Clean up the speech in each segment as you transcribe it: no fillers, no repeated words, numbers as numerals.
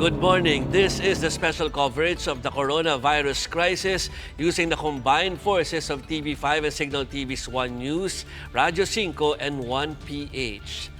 Good morning. This is the special coverage of the coronavirus crisis using the combined forces of TV5 and Signal TV's 1 News, Radyo 5 and 1PH.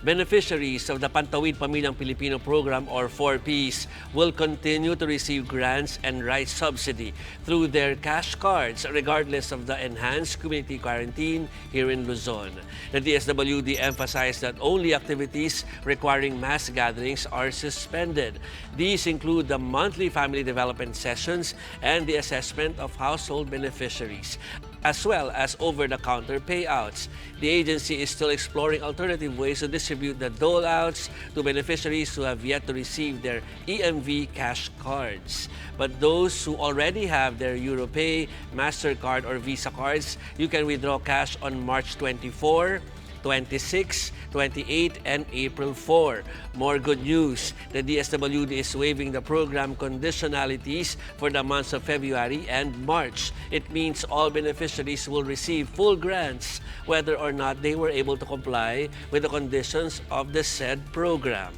Beneficiaries of the Pantawid Pamilyang Pilipino program or 4Ps will continue to receive grants and rice subsidy through their cash cards regardless of the enhanced community quarantine here in Luzon. The DSWD emphasized that only activities requiring mass gatherings are suspended. These include the monthly family development sessions and the assessment of household beneficiaries, as well as over-the-counter payouts. The agency is still exploring alternative ways to distribute the dole-outs to beneficiaries who have yet to receive their EMV cash cards. But those who already have their EuroPay, MasterCard, or Visa cards, you can withdraw cash on March 24, 26, 28, and April 4. More good news. The DSWD is waiving the program conditionalities for the months of February and March. It means all beneficiaries will receive full grants whether or not they were able to comply with the conditions of the said program.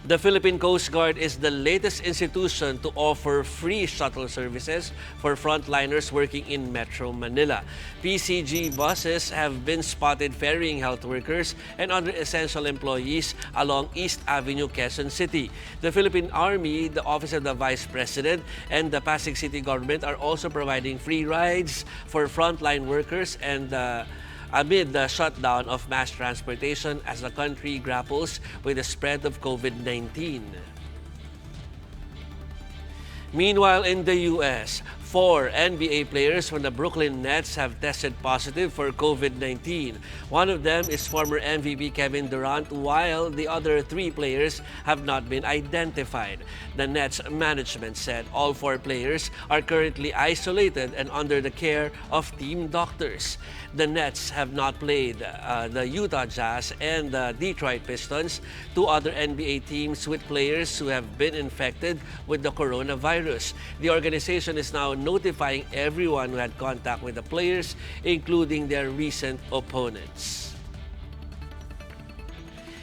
The Philippine Coast Guard is the latest institution to offer free shuttle services for frontliners working in Metro Manila. PCG buses have been spotted ferrying health workers and other essential employees along East Avenue, Quezon City. The Philippine Army, the Office of the Vice President, and the Pasig City government are also providing free rides for frontline workers and amid the shutdown of mass transportation as the country grapples with the spread of COVID-19. Meanwhile, in the U.S., 4 NBA players from the Brooklyn Nets have tested positive for COVID-19. One of them is former MVP Kevin Durant, while the other 3 players have not been identified. The Nets management said all 4 players are currently isolated and under the care of team doctors. The Nets have not played the Utah Jazz and the Detroit Pistons, 2 other NBA teams with players who have been infected with the coronavirus. The organization is now notifying everyone who had contact with the players, including their recent opponents.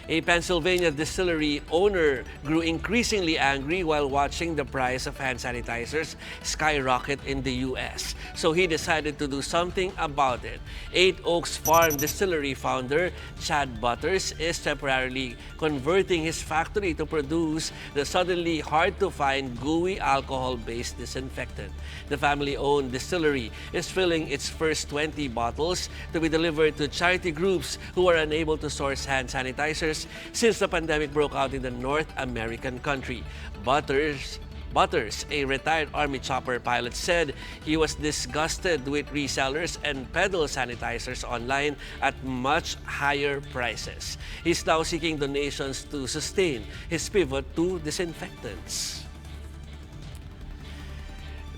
A Pennsylvania distillery owner grew increasingly angry while watching the price of hand sanitizers skyrocket in the U.S. So he decided to do something about it. 8 Oaks Farm Distillery founder Chad Butters is temporarily converting his factory to produce the suddenly hard-to-find gooey alcohol-based disinfectant. The family-owned distillery is filling its first 20 bottles to be delivered to charity groups who are unable to source hand sanitizers since the pandemic broke out in the North American country. Butters, a retired Army chopper pilot, said he was disgusted with resellers and peddle sanitizers online at much higher prices. He's now seeking donations to sustain his pivot to disinfectants.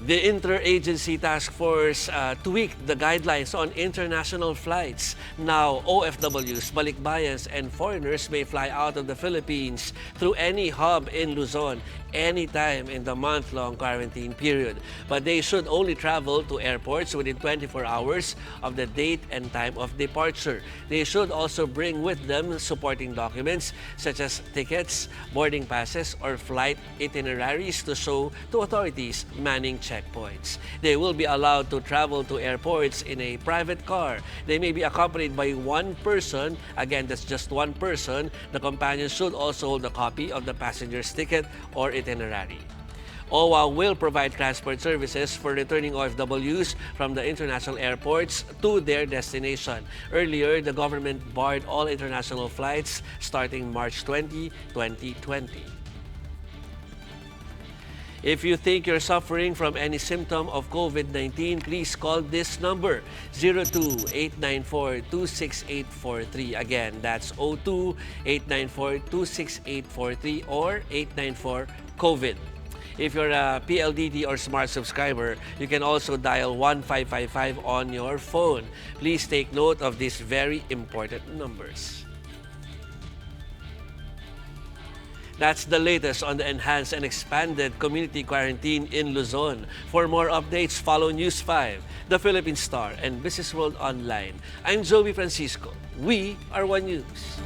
The Interagency Task Force tweaked the guidelines on international flights. Now, OFWs, balikbayans, and foreigners may fly out of the Philippines through any hub in Luzon anytime in the month-long quarantine period. But they should only travel to airports within 24 hours of the date and time of departure. They should also bring with them supporting documents such as tickets, boarding passes, or flight itineraries to show to authorities manning checkpoints. They will be allowed to travel to airports in a private car. They may be accompanied by 1 person. Again, that's just 1 person. The companion should also hold a copy of the passenger's ticket or itinerary. OWA will provide transport services for returning OFWs from the international airports to their destination. Earlier, the government barred all international flights starting March 20, 2020. If you think you're suffering from any symptom of COVID-19, please call this number, 02-894-26843. Again, that's 02-894-26843 or 894-COVID. If you're a PLDT or Smart subscriber, you can also dial 1555 on your phone. Please take note of these very important numbers. That's the latest on the enhanced and expanded community quarantine in Luzon. For more updates, follow News 5, The Philippine Star, and Business World Online. I'm Joey Francisco. We are 1 News.